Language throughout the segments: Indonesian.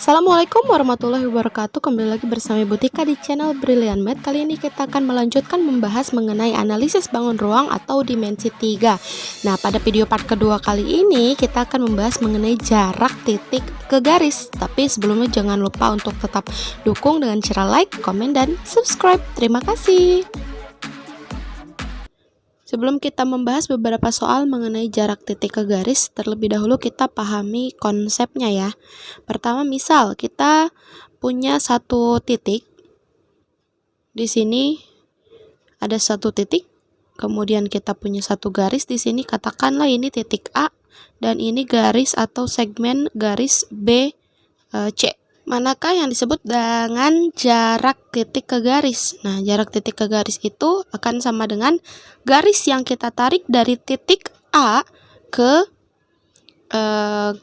Assalamualaikum warahmatullahi wabarakatuh. Kembali lagi bersama Ibu Tika di channel Brilliant Math. Kali ini kita akan melanjutkan membahas mengenai analisis bangun ruang atau dimensi 3. Nah, pada video part kedua kali ini kita akan membahas mengenai jarak titik ke garis. Tapi sebelumnya jangan lupa untuk tetap dukung dengan cara like, komen, dan subscribe. Terima kasih. Sebelum kita membahas beberapa soal mengenai jarak titik ke garis, terlebih dahulu kita pahami konsepnya ya. Pertama, misal kita punya satu titik. Di sini ada satu titik, kemudian kita punya satu garis di sini, katakanlah ini titik A dan ini garis atau segmen garis BC. Manakah yang disebut dengan jarak titik ke garis? Nah, jarak titik ke garis itu akan sama dengan garis yang kita tarik dari titik A ke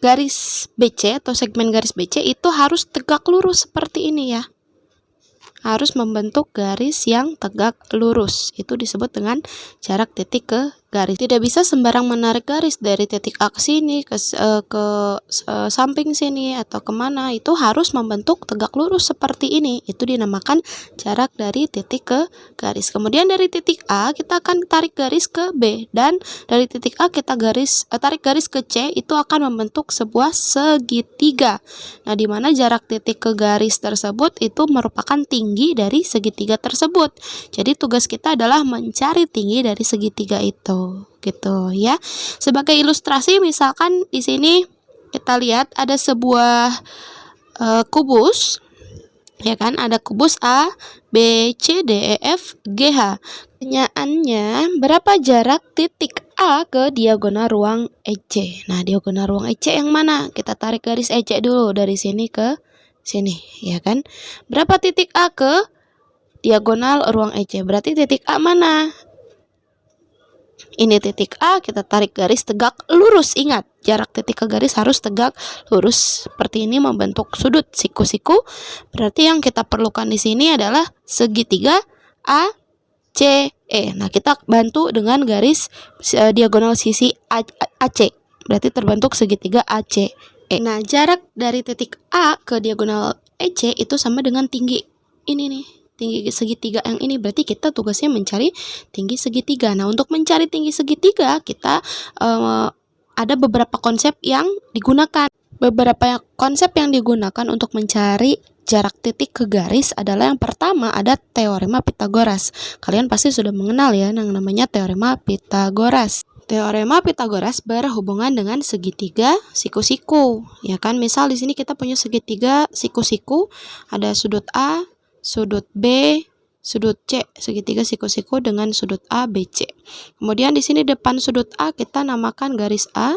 garis BC atau segmen garis BC itu harus tegak lurus seperti ini ya. Harus membentuk garis yang tegak lurus. Itu disebut dengan jarak titik ke garis. Tidak bisa sembarang menarik garis dari titik A ke sini, ke samping sini, atau kemana. Itu harus membentuk tegak lurus seperti ini. Itu dinamakan jarak dari titik ke garis. Kemudian dari titik A kita akan tarik garis ke B. Dan dari titik A kita tarik garis ke C. Itu akan membentuk sebuah segitiga. Nah, di mana jarak titik ke garis tersebut itu merupakan tinggi dari segitiga tersebut. Jadi tugas kita adalah mencari tinggi dari segitiga itu. Gitu ya. Sebagai ilustrasi, misalkan di sini kita lihat ada sebuah kubus, ya kan? Ada kubus A, B, C, D, E, F, G, H. Pertanyaannya, berapa jarak titik A ke diagonal ruang EC? Nah, diagonal ruang EC yang mana? Kita tarik garis EC dulu dari sini ke sini, ya kan? Berapa titik A ke diagonal ruang EC? Berarti titik A mana? Ini titik A, kita tarik garis tegak lurus. Ingat, jarak titik ke garis harus tegak lurus. Seperti ini membentuk sudut siku-siku. Berarti yang kita perlukan di sini adalah segitiga ACE. Nah, kita bantu dengan garis diagonal sisi AC. Berarti terbentuk segitiga ACE. Nah, jarak dari titik A ke diagonal EC itu sama dengan tinggi ini nih. Tinggi segitiga yang ini, berarti kita tugasnya mencari tinggi segitiga. Nah, untuk mencari tinggi segitiga kita ada beberapa konsep yang digunakan. Beberapa konsep yang digunakan untuk mencari jarak titik ke garis adalah yang pertama ada teorema Pitagoras. Kalian pasti sudah mengenal ya yang namanya teorema Pitagoras. Teorema Pitagoras berhubungan dengan segitiga siku-siku, ya kan? Misal di sini kita punya segitiga siku-siku, ada sudut A, sudut B, sudut C, segitiga siku-siku dengan sudut A, B, C. Kemudian di sini depan sudut A kita namakan garis A,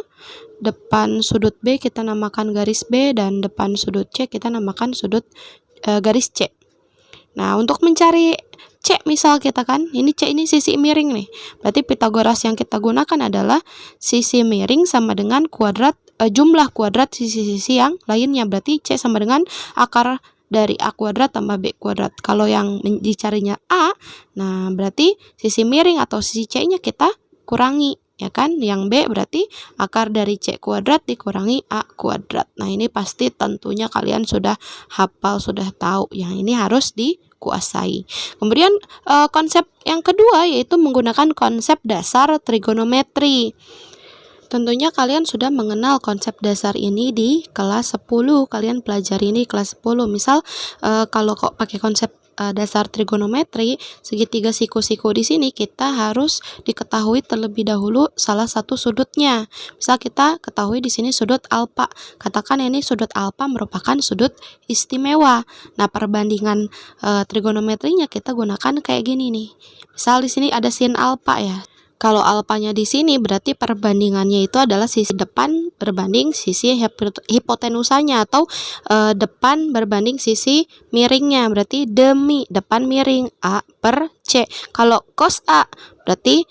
depan sudut B kita namakan garis B, dan depan sudut C kita namakan garis C. Nah, untuk mencari C misal kita kan, ini C ini sisi miring nih. Berarti Pitagoras yang kita gunakan adalah sisi miring sama dengan kuadrat jumlah kuadrat sisi-sisi yang lainnya. Berarti C sama dengan akar dari A kuadrat tambah B kuadrat. Kalau yang dicarinya A, nah berarti sisi miring atau sisi C-nya kita kurangi, ya kan? Yang B berarti akar dari C kuadrat dikurangi A kuadrat. Nah, ini pasti tentunya kalian sudah hafal, sudah tahu. Yang ini harus dikuasai. Kemudian konsep yang kedua yaitu menggunakan konsep dasar trigonometri. Tentunya kalian sudah mengenal konsep dasar ini di kelas 10. Kalian pelajari ini kelas 10. Misal kalau kok pakai konsep dasar trigonometri, segitiga siku-siku di sini kita harus diketahui terlebih dahulu salah satu sudutnya. Misal kita ketahui di sini sudut alfa. Katakan ini sudut alfa merupakan sudut istimewa. Nah, perbandingan trigonometrinya kita gunakan kayak gini nih. Misal di sini ada sin alfa ya. Kalau alfanya di sini berarti perbandingannya itu adalah sisi depan berbanding sisi hipotenusanya atau depan berbanding sisi miringnya. Berarti demi depan miring A per C. Kalau cos A berarti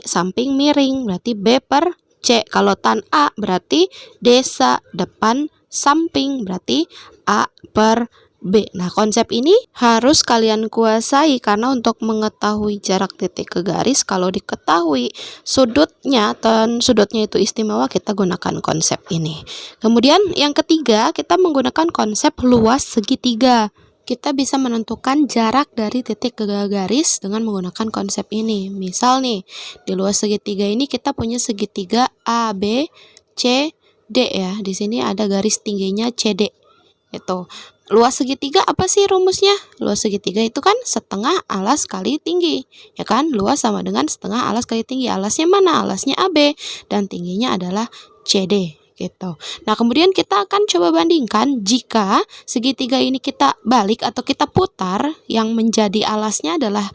samping miring, berarti B per C. Kalau tan A berarti desa depan samping, berarti A per B. Nah, konsep ini harus kalian kuasai karena untuk mengetahui jarak titik ke garis, kalau diketahui sudutnya dan sudutnya itu istimewa, kita gunakan konsep ini. Kemudian yang ketiga, kita menggunakan konsep luas segitiga. Kita bisa menentukan jarak dari titik ke garis dengan menggunakan konsep ini. Misal nih, di luas segitiga ini kita punya segitiga A, B, C, D ya. Di sini ada garis tingginya CD. Itu. Luas segitiga apa sih rumusnya? Luas segitiga itu kan setengah alas kali tinggi, ya kan? Luas sama dengan setengah alas kali tinggi. Alasnya mana? Alasnya AB dan tingginya adalah CD gitu. Nah, kemudian kita akan coba bandingkan jika segitiga ini kita balik atau kita putar, yang menjadi alasnya adalah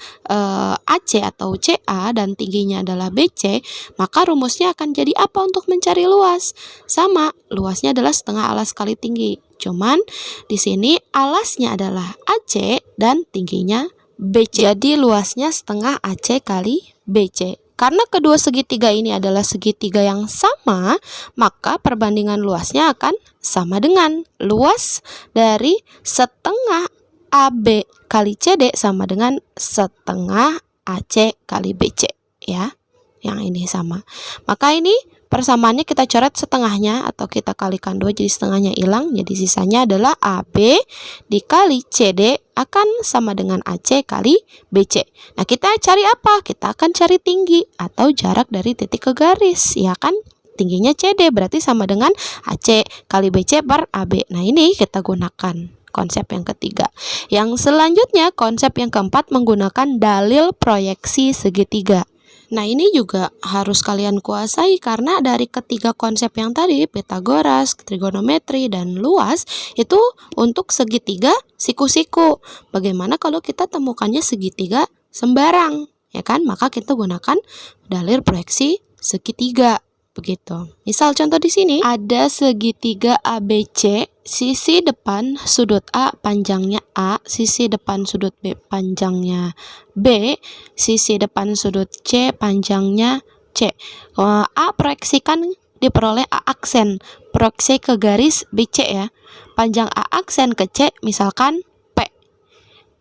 AC atau CA dan tingginya adalah BC, maka rumusnya akan jadi apa untuk mencari luas? Sama, luasnya adalah setengah alas kali tinggi. Cuman di sini alasnya adalah AC dan tingginya BC. Jadi luasnya setengah AC kali BC. Karena kedua segitiga ini adalah segitiga yang sama, maka perbandingan luasnya akan sama dengan luas dari setengah AB kali CD sama dengan setengah AC kali BC ya. Yang ini sama. Maka ini persamaannya kita coret setengahnya atau kita kalikan 2, jadi setengahnya hilang, jadi sisanya adalah AB dikali CD akan sama dengan AC kali BC. Nah, kita cari apa? Kita akan cari tinggi atau jarak dari titik ke garis, ya kan? Tingginya CD berarti sama dengan AC kali BC per AB. Nah, ini kita gunakan konsep yang ketiga. Yang selanjutnya, konsep yang keempat menggunakan dalil proyeksi segitiga. Nah, ini juga harus kalian kuasai karena dari ketiga konsep yang tadi, Pitagoras, trigonometri, dan luas, itu untuk segitiga siku-siku. Bagaimana kalau kita temukannya segitiga sembarang, ya kan? Maka kita gunakan dalil proyeksi segitiga. Begitu. Misal contoh di sini ada segitiga ABC, sisi depan sudut A panjangnya A, sisi depan sudut B panjangnya B, sisi depan sudut C panjangnya C. A proyeksikan diperoleh A aksen, proyeksi ke garis BC ya. Panjang A aksen ke C misalkan P.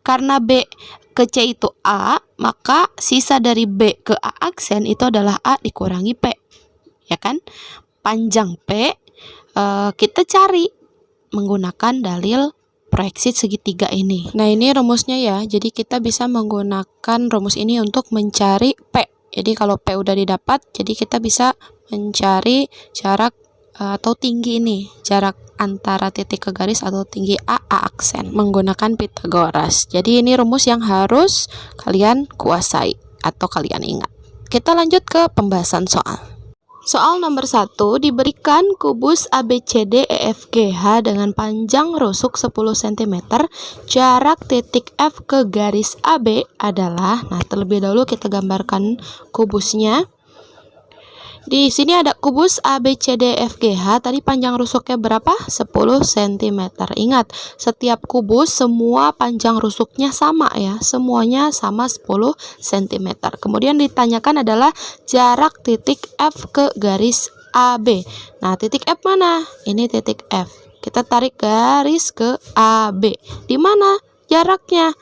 Karena B ke C itu A, maka sisa dari B ke A aksen itu adalah A dikurangi P. Ya kan? Panjang P kita cari menggunakan dalil proyeksi segitiga ini. Nah, ini rumusnya ya. Jadi kita bisa menggunakan rumus ini untuk mencari P. Jadi kalau P udah didapat, jadi kita bisa mencari jarak atau tinggi ini, jarak antara titik ke garis atau tinggi A aksen menggunakan Pitagoras. Jadi ini rumus yang harus kalian kuasai atau kalian ingat. Kita lanjut ke pembahasan soal. Soal nomor 1, diberikan kubus ABCDEFGH dengan panjang rusuk 10 cm, jarak titik F ke garis AB adalah, nah terlebih dahulu kita gambarkan kubusnya. Di sini ada kubus ABCDEFGH, tadi panjang rusuknya berapa? 10 cm. Ingat, setiap kubus semua panjang rusuknya sama ya, semuanya sama 10 cm. Kemudian ditanyakan adalah jarak titik F ke garis AB. Nah, titik F mana? Ini titik F. Kita tarik garis ke AB. Di mana jaraknya?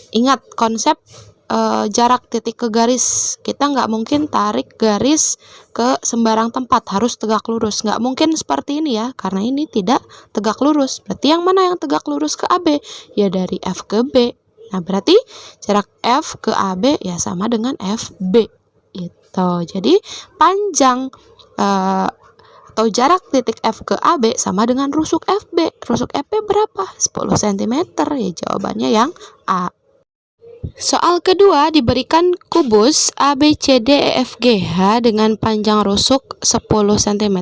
Ingat konsep jarak titik ke garis, kita nggak mungkin tarik garis ke sembarang tempat, harus tegak lurus. Nggak mungkin seperti ini ya, karena ini tidak tegak lurus. Berarti yang mana yang tegak lurus ke AB? Ya dari F ke B. Nah, berarti jarak F ke AB ya sama dengan FB. Itu. Jadi panjang atau jarak titik F ke AB sama dengan rusuk FB. Rusuk FB berapa? 10 cm. Ya jawabannya yang A. Soal kedua, diberikan kubus ABCDEFGH dengan panjang rusuk 10 cm,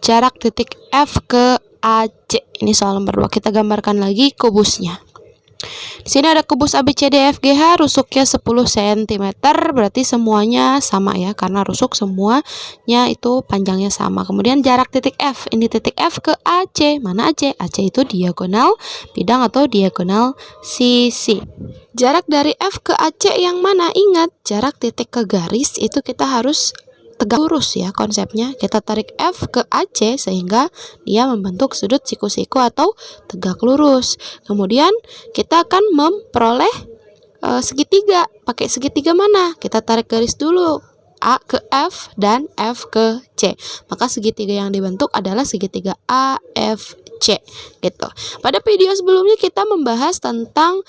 jarak titik F ke AC. Ini soal nomor 2, kita gambarkan lagi kubusnya. Di sini ada kubus ABCDEFGH, rusuknya 10 cm, berarti semuanya sama ya, karena rusuk semuanya itu panjangnya sama. Kemudian jarak titik F, ini titik F ke AC. Mana AC? AC itu diagonal bidang atau diagonal sisi. Jarak dari F ke AC yang mana? Ingat, jarak titik ke garis itu kita harus tegak lurus ya konsepnya. Kita tarik F ke AC sehingga dia membentuk sudut siku-siku atau tegak lurus. Kemudian kita akan memperoleh segitiga. Pakai segitiga mana? Kita tarik garis dulu. A ke F dan F ke C. Maka segitiga yang dibentuk adalah segitiga AFC gitu. Pada video sebelumnya kita membahas tentang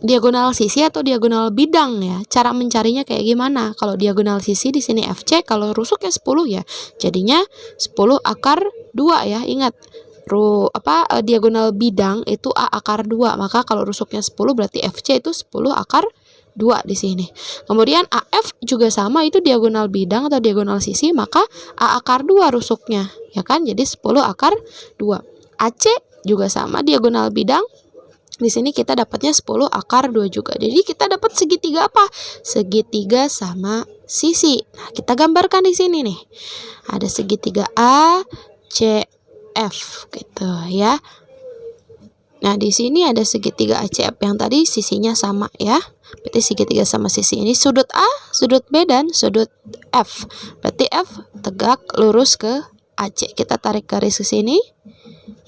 diagonal sisi atau diagonal bidang ya. Cara mencarinya kayak gimana? Kalau diagonal sisi di sini FC, kalau rusuknya 10 ya. Jadinya 10 akar 2 ya. Ingat, diagonal bidang itu A akar 2. Maka kalau rusuknya 10 berarti FC itu 10 akar 2 di sini. Kemudian AF juga sama, itu diagonal bidang atau diagonal sisi, maka A akar 2 rusuknya, ya kan? Jadi 10 akar 2. AC juga sama, diagonal bidang. Di sini kita dapatnya 10 akar 2 juga. Jadi kita dapat segitiga apa? Segitiga sama sisi. Nah, kita gambarkan di sini nih. Ada segitiga A, C, F gitu ya. Nah, di sini ada segitiga ACF yang tadi sisinya sama ya. Berarti segitiga sama sisi ini sudut A, sudut B, dan sudut F. Berarti F tegak lurus ke AC. Kita tarik garis ke sini.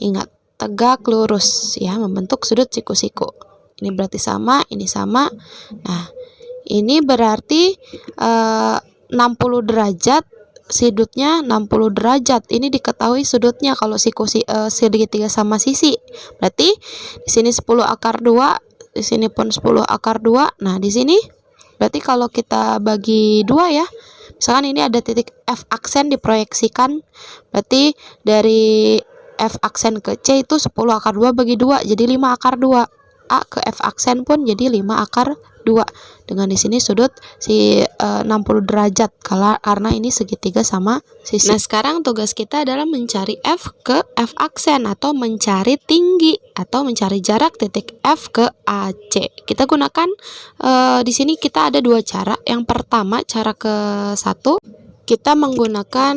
Ingat, tegak lurus ya, membentuk sudut siku-siku. Ini berarti sama, ini sama. Nah, ini berarti 60 derajat. Sudutnya 60 derajat. Ini diketahui sudutnya kalau segitiga sama sisi. Berarti di sini 10 akar 2, di sini pun 10 akar 2. Nah, di sini berarti kalau kita bagi 2 ya. Misalkan ini ada titik F aksen diproyeksikan. Berarti dari F aksen ke C itu 10 akar 2 bagi 2, jadi 5 akar 2. A ke F aksen pun jadi 5 akar 2. Dengan di sini sudut 60 derajat karena ini segitiga sama sisi. Nah, sekarang tugas kita adalah mencari F ke F aksen atau mencari tinggi atau mencari jarak titik F ke AC. Kita gunakan di sini kita ada 2 cara. Yang pertama, cara ke-1, kita menggunakan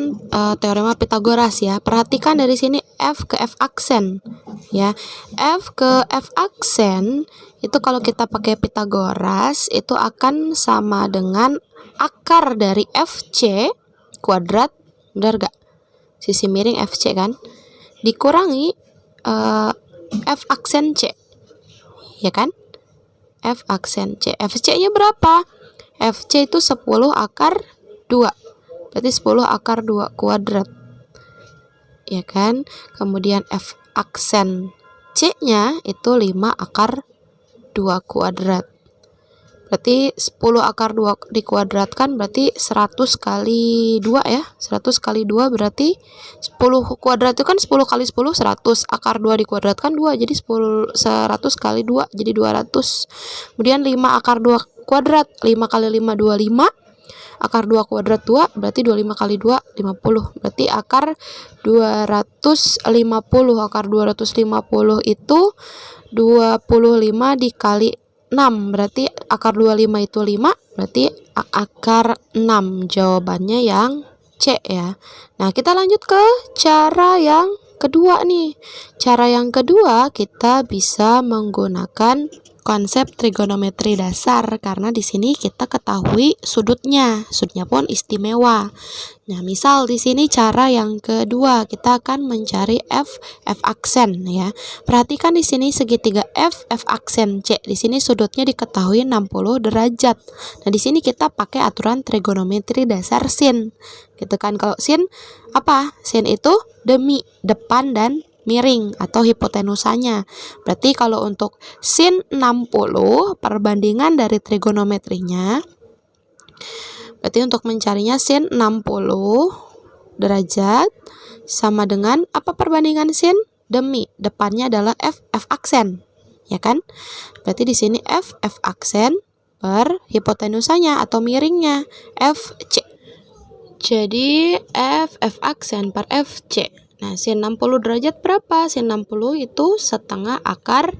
teorema Pitagoras ya. Perhatikan dari sini F ke F aksen ya. F ke F aksen itu kalau kita pakai Pitagoras itu akan sama dengan akar dari FC kuadrat, benar gak? Sisi miring FC kan, dikurangi F aksen C, ya kan? F aksen C. FC nya berapa? FC itu 10 akar 2. Berarti 10 akar 2 kuadrat, ya kan? Kemudian F aksen C nya itu 5 akar 2 kuadrat. Berarti 10 akar 2 dikuadratkan berarti 100 kali 2 ya. 100 kali 2 berarti 10 kuadrat itu kan 10 kali 10 100. Akar 2 dikuadratkan 2, jadi 100 kali 2 jadi 200. Kemudian 5 akar 2 kuadrat, 5 kali 5 25. Akar 2 kuadrat 2 berarti 25 kali 2 50. Berarti akar 250. Akar 250 itu 25 dikali 6. Berarti akar 25 itu 5. Berarti akar 6. Jawabannya yang C ya. Nah, kita lanjut ke cara yang kedua nih. Cara yang kedua kita bisa menggunakan konsep trigonometri dasar karena di sini kita ketahui sudutnya pun istimewa. Nah, misal di sini cara yang kedua kita akan mencari F aksen ya. Perhatikan di sini segitiga F aksen C. Di sini sudutnya diketahui 60 derajat. Nah, di sini kita pakai aturan trigonometri dasar sin. Gitu kan. Kalau sin apa? Sin itu demi, depan, dan miring atau hipotenusanya. Berarti kalau untuk sin 60 perbandingan dari trigonometrinya, berarti untuk mencarinya sin 60 derajat sama dengan apa perbandingan sin? Demi, depannya adalah F aksen, ya kan? Berarti di sini F aksen per hipotenusanya atau miringnya FC. Jadi F aksen per FC. Nah, sin 60 derajat berapa? Sin 60 itu setengah akar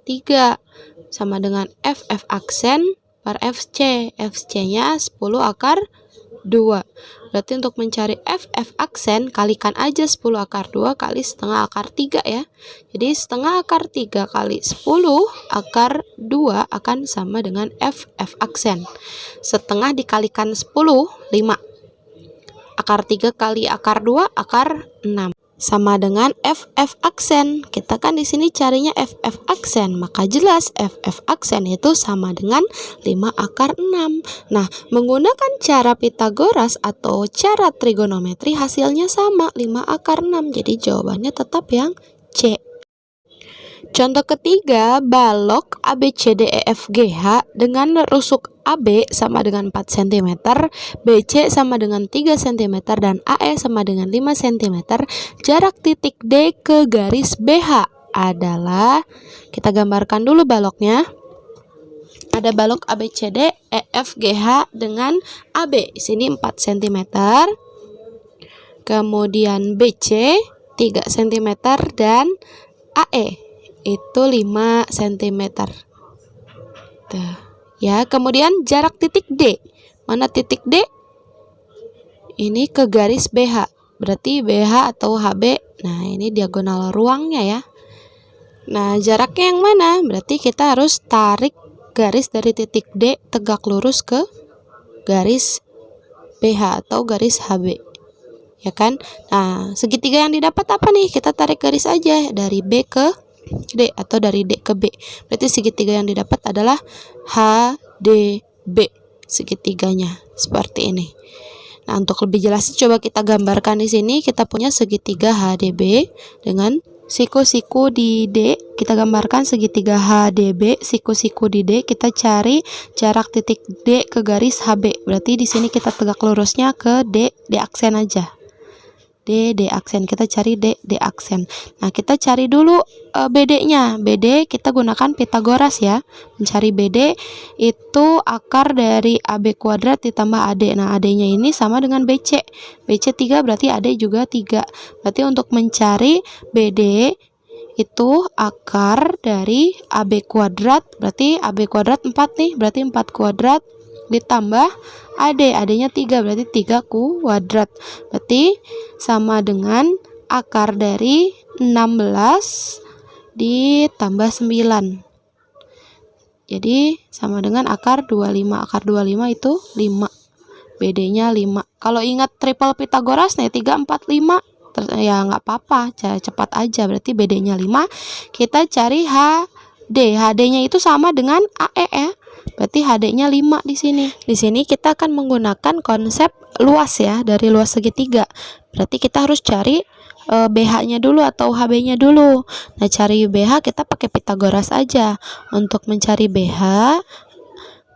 3. Sama dengan F aksen per FC. FC-nya 10 akar 2. Berarti untuk mencari FF aksen, kalikan aja 10 akar 2 kali setengah akar 3 ya. Jadi setengah akar 3 kali 10 akar 2 akan sama dengan FF aksen. Setengah dikalikan 10, 5. Akar 3 kali akar 2, akar 6. Sama dengan FF aksen. Kita kan di sini carinya FF aksen, maka jelas FF aksen itu sama dengan 5 akar 6. Nah, menggunakan cara Pitagoras atau cara trigonometri hasilnya sama 5 akar 6. Jadi jawabannya tetap yang C. Contoh ketiga, balok ABCDEFGH dengan rusuk AB sama dengan 4 cm, BC sama dengan 3 cm, dan AE sama dengan 5 cm. Jarak titik D ke garis BH adalah, kita gambarkan dulu baloknya. Ada balok ABCD EFGH dengan AB di sini 4 cm. Kemudian BC 3 cm dan AE itu 5 cm. Tuh. Ya, kemudian jarak titik D. Mana titik D? Ini ke garis BH. Berarti BH atau HB. Nah, ini diagonal ruangnya ya. Nah, jaraknya yang mana? Berarti kita harus tarik garis dari titik D tegak lurus ke garis BH atau garis HB. Ya kan? Nah, segitiga yang didapat apa nih? Kita tarik garis aja dari B ke D atau dari D ke B. Berarti segitiga yang didapat adalah HDB. Segitiganya seperti ini. Nah, untuk lebih jelas coba kita gambarkan di sini. Kita punya segitiga HDB dengan siku-siku di D. Kita gambarkan segitiga HDB, siku-siku di D. Kita cari jarak titik D ke garis HB. Berarti di sini kita tegak lurusnya ke D aksen aja. D aksen, kita cari D aksen. Nah, kita cari dulu BD-nya. BD kita gunakan Pitagoras ya. Mencari BD itu akar dari AB kuadrat ditambah AD. Nah, AD-nya ini sama dengan BC. BC 3 berarti AD juga 3. Berarti untuk mencari BD itu akar dari AB kuadrat. Berarti AB kuadrat 4 nih. Berarti 4 kuadrat ditambah AD-nya 3, berarti 3 kuadrat. Berarti sama dengan akar dari 16 ditambah 9. Jadi sama dengan akar 25. Akar 25 itu 5. BD-nya 5. Kalau ingat triple Pitagoras nih 3, 4, 5. Ya nggak apa-apa, cepat aja. Berarti BD-nya 5. Kita cari HD. HD-nya itu sama dengan AE ya. Berarti HD-nya 5 di sini. Di sini kita akan menggunakan konsep luas ya, dari luas segitiga. Berarti kita harus cari BH-nya dulu atau HB-nya dulu. Nah, cari BH kita pakai Pitagoras aja. Untuk mencari BH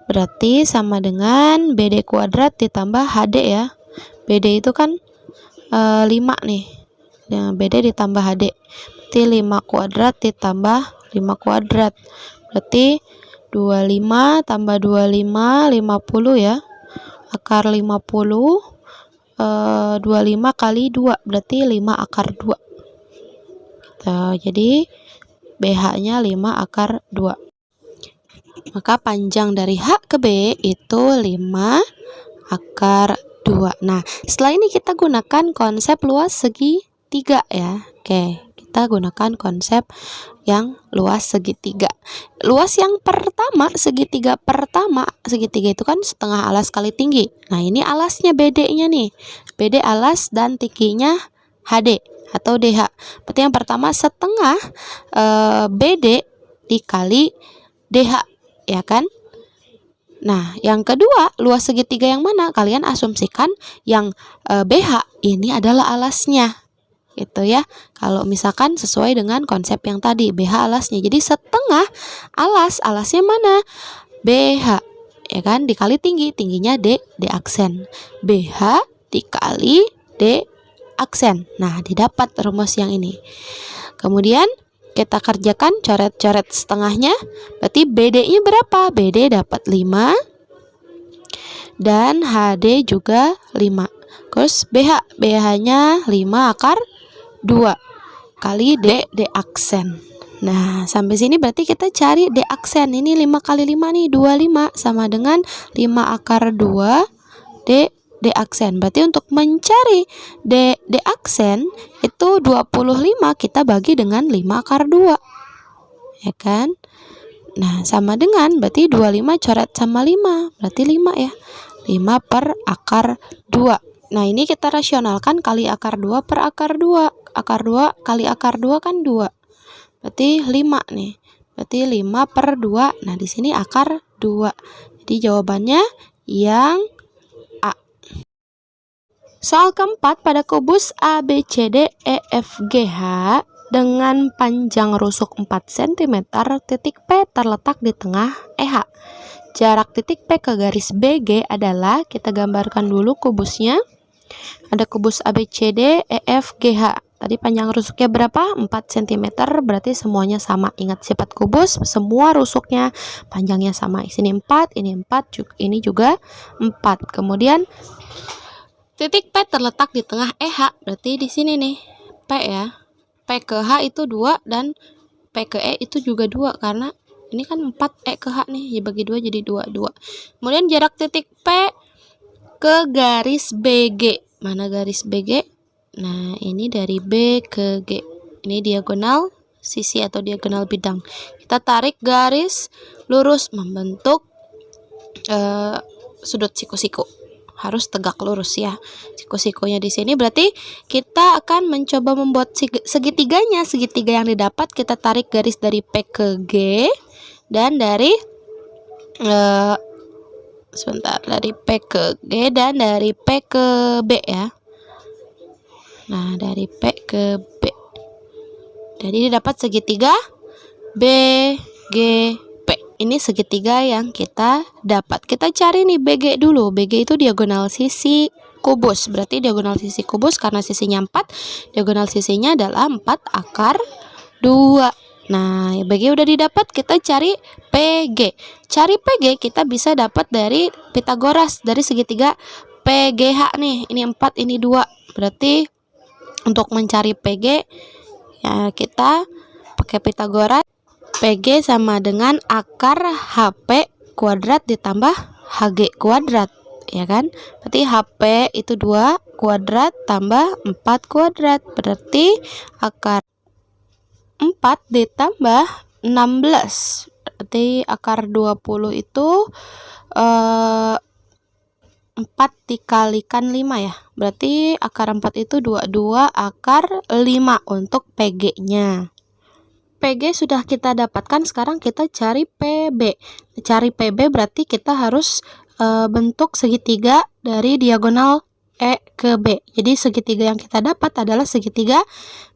berarti sama dengan BD kuadrat ditambah HD ya. BD itu kan 5 nih. Nah, BD ditambah HD. Berarti 5 kuadrat ditambah 5 kuadrat. Berarti 25 tambah 25, 50 ya. Akar 50, 25 kali 2, berarti 5 akar 2. Jadi BH-nya 5 akar 2. Maka panjang dari H ke B itu 5 akar 2. Nah, setelah ini kita gunakan konsep luas segitiga ya. Oke. Kita gunakan konsep yang luas segitiga. Luas yang pertama, segitiga pertama, segitiga itu kan setengah alas kali tinggi. Nah, ini alasnya BD-nya nih. BD alas dan tingginya HD atau DH. Berarti yang pertama setengah BD dikali DH, ya kan? Nah, yang kedua, luas segitiga yang mana? Kalian asumsikan yang BH ini adalah alasnya. Gitu ya. Kalau misalkan sesuai dengan konsep yang tadi, BH alasnya. Jadi setengah alasnya mana? BH, ya kan? Dikali tinggi, tingginya D aksen. BH dikali D aksen. Nah, didapat rumus yang ini. Kemudian kita kerjakan coret-coret setengahnya. Berarti BD-nya berapa? BD dapat 5 dan HD juga 5. Terus BH-nya 5 akar 2 kali D aksen. Nah, sampai sini berarti kita cari D aksen. Ini 5 kali 5 nih, 25 sama dengan 5 akar 2 D D aksen. Berarti untuk mencari D aksen itu 25 kita bagi dengan 5 akar 2. Ya kan? Nah, sama dengan berarti 25 coret sama 5. Berarti 5 ya. 5 per akar 2. Nah, ini kita rasionalkan kali akar 2 per akar 2. Akar 2 kali akar 2 kan 2. Berarti 5 nih. Berarti 5 per 2. Nah, di sini akar 2. Jadi jawabannya yang A. Soal keempat, pada kubus ABCD EFGH dengan panjang rusuk 4 cm, titik P terletak di tengah EH. Jarak titik P ke garis BG adalah, kita gambarkan dulu kubusnya. Ada kubus ABCD EFGH. Tadi panjang rusuknya berapa? 4 cm, berarti semuanya sama. Ingat sifat kubus, semua rusuknya panjangnya sama. Sini 4, ini 4, ini juga 4. Kemudian titik P terletak di tengah EH, berarti di sini nih, P ya. P ke H itu 2 dan P ke E itu juga 2 karena ini kan 4, E ke H nih, dibagi 2 jadi 2. Kemudian jarak titik P ke garis BG. Mana garis BG? Nah, ini dari B ke G. Ini diagonal sisi atau diagonal bidang. Kita tarik garis lurus membentuk sudut siku-siku. Harus tegak lurus ya. Siku-sikunya di sini berarti kita akan mencoba membuat segitiganya. Segitiga yang didapat kita tarik garis dari P ke G dan dari dari P ke G dan dari P ke B ya. Nah, dari P ke B. Jadi didapat segitiga B G P. Ini segitiga yang kita dapat. Kita cari nih BG dulu. BG itu diagonal sisi kubus. Berarti diagonal sisi kubus karena sisinya 4. Diagonal sisinya adalah 4 akar 2. Nah, BG udah didapat, kita cari PG. Cari PG kita bisa dapat dari Pitagoras, dari segitiga PGH nih. Ini 4, ini 2. Berarti untuk mencari PG ya kita pakai Pitagoras. PG sama dengan akar HP kuadrat ditambah HG kuadrat, ya kan? Berarti HP itu 2 kuadrat tambah 4 kuadrat. Berarti akar 4 ditambah 16. Berarti akar 20 itu 4 dikalikan 5 ya. Berarti akar 4 itu 22 akar 5 untuk PG-nya. PG sudah kita dapatkan, sekarang kita cari PB. Cari PB berarti kita harus bentuk segitiga dari diagonal E ke B. Jadi segitiga yang kita dapat adalah segitiga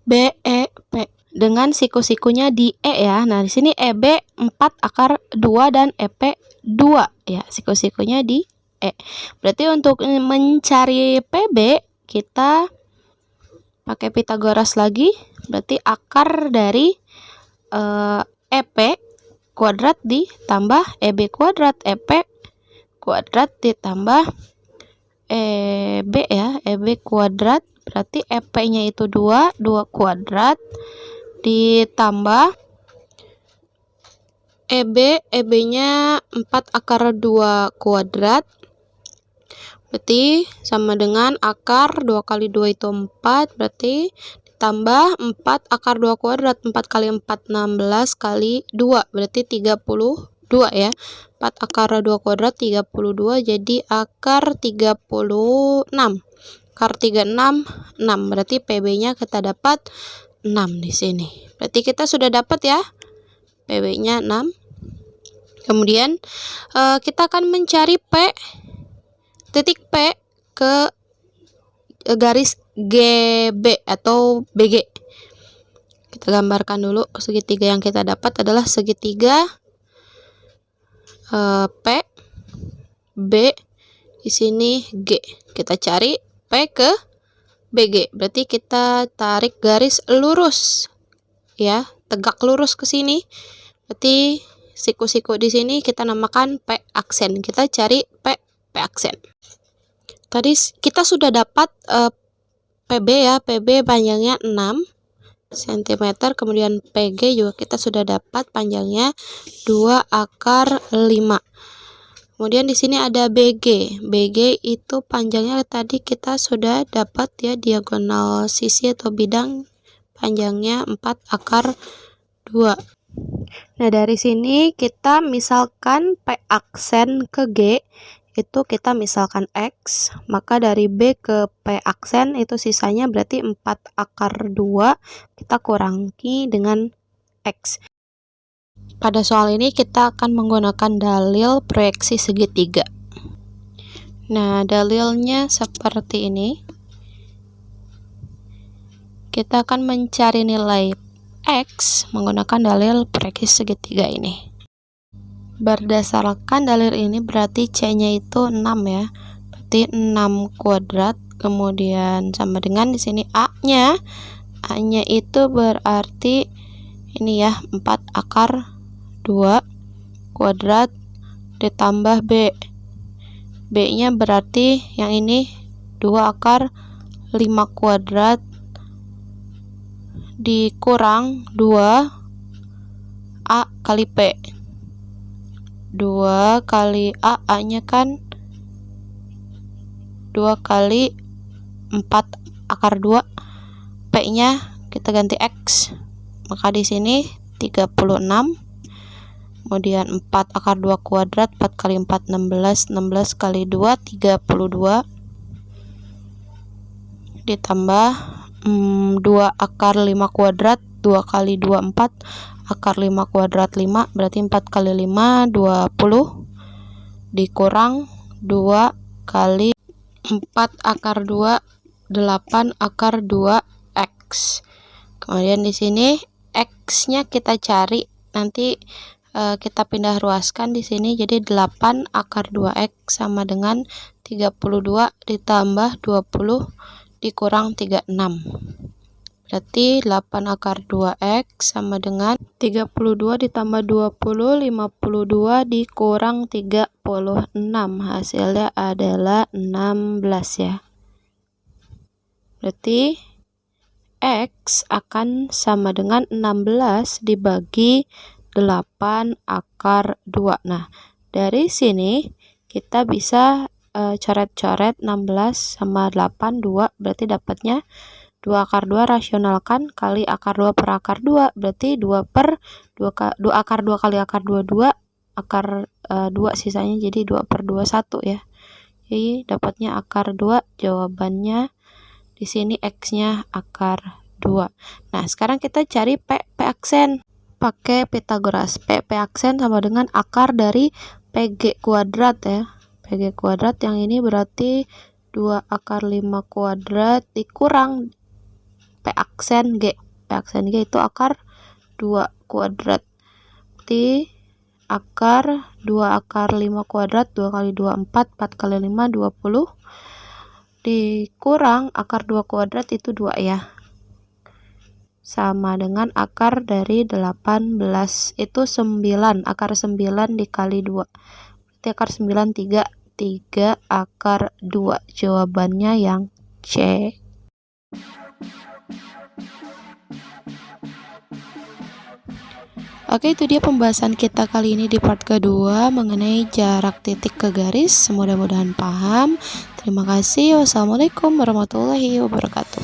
BEP dengan siku-sikunya di E ya. Nah, di sini EB 4 akar 2 dan EP 2 ya, siku-sikunya di E. Berarti untuk mencari PB kita pakai Pitagoras lagi. Berarti akar dari EP kuadrat ditambah EB kuadrat, EP kuadrat ditambah EB ya, EB kuadrat. Berarti EP-nya itu 2 kuadrat ditambah EB-nya 4 akar 2 kuadrat. Berarti sama dengan akar 2 kali 2 itu 4, berarti tambah 4 akar 2 kuadrat. 4 kali 4 16 kali 2 berarti 32 ya. 4 akar 2 kuadrat 32, jadi akar 36. Akar 36 6. Berarti PB-nya kita dapat 6 di sini. Berarti kita sudah dapat ya PB-nya 6. Kemudian kita akan mencari titik P ke garis GB atau BG. Kita gambarkan dulu segitiga yang kita dapat adalah segitiga P, B, di sini G. Kita cari P ke BG. Berarti kita tarik garis lurus ya, tegak lurus ke sini. Berarti siku-siku di sini kita namakan P aksen. Kita cari P aksen. Tadi kita sudah dapat PB ya, PB panjangnya 6 cm, kemudian PG juga kita sudah dapat panjangnya 2 akar 5. Kemudian di sini ada BG. BG itu panjangnya tadi kita sudah dapat ya, diagonal sisi atau bidang panjangnya 4 akar 2. Nah, dari sini kita misalkan P aksen ke G itu kita misalkan X, maka dari B ke P aksen itu sisanya berarti 4 akar 2 kita kurangi dengan X. Pada soal ini kita akan menggunakan dalil proyeksi segitiga. Nah, dalilnya seperti ini. Kita akan mencari nilai X menggunakan dalil proyeksi segitiga ini. Berdasarkan dalil ini berarti C-nya itu 6 ya. Berarti 6 kuadrat, kemudian sama dengan di sini A-nya. A-nya itu berarti ini ya, 4 akar 2 kuadrat ditambah B. B-nya berarti yang ini 2 akar 5 kuadrat dikurang 2 A kali P. 2 kali A-nya kan 2 kali 4 akar 2. P-nya kita ganti X. Maka di sini 36. Kemudian 4 akar 2 kuadrat, 4 kali 4 16, 16 kali 2 32 ditambah 2 akar 5 kuadrat, 2 kali 2 4 akar 5 kuadrat 5, berarti 4 kali 5 20 dikurang 2 kali 4 akar 2 8 akar 2 X. Kemudian di sini X-nya kita cari, nanti kita pindah ruaskan di sini, jadi 8 akar 2X sama dengan 32 ditambah 20 dikurang 36. Berarti 8 akar 2X sama dengan 32 ditambah 20, 52 dikurang 36. Hasilnya adalah 16 ya. Berarti X akan sama dengan 16 dibagi 8 akar 2. Nah, dari sini kita bisa coret-coret 16 sama 8, 2, berarti dapatnya 2 akar 2 rasionalkan kali akar 2 per akar 2, berarti 2 per 2 akar 2 kali akar 2, 2 akar 2 sisanya, jadi 2 per 2 1 ya. Jadi dapatnya akar 2, jawabannya di sini X-nya akar 2. Nah, sekarang kita cari P aksen. Pakai Pitagoras. P aksen sama dengan akar dari PG kuadrat ya. PG kuadrat yang ini berarti 2 akar 5 kuadrat dikurang P aksen G. P aksen G itu akar 2 kuadrat. Berarti akar 2 akar 5 kuadrat, 2 kali 2 4, 4 kali 5 20 dikurang akar 2 kuadrat itu 2 ya. Sama dengan akar dari 18 itu 9, akar 9 dikali 2 berarti akar 9 3 akar 2, jawabannya yang C. Oke, itu dia pembahasan kita kali ini di part kedua mengenai jarak titik ke garis. Mudah-mudahan paham. Terima kasih. Wassalamualaikum warahmatullahi wabarakatuh.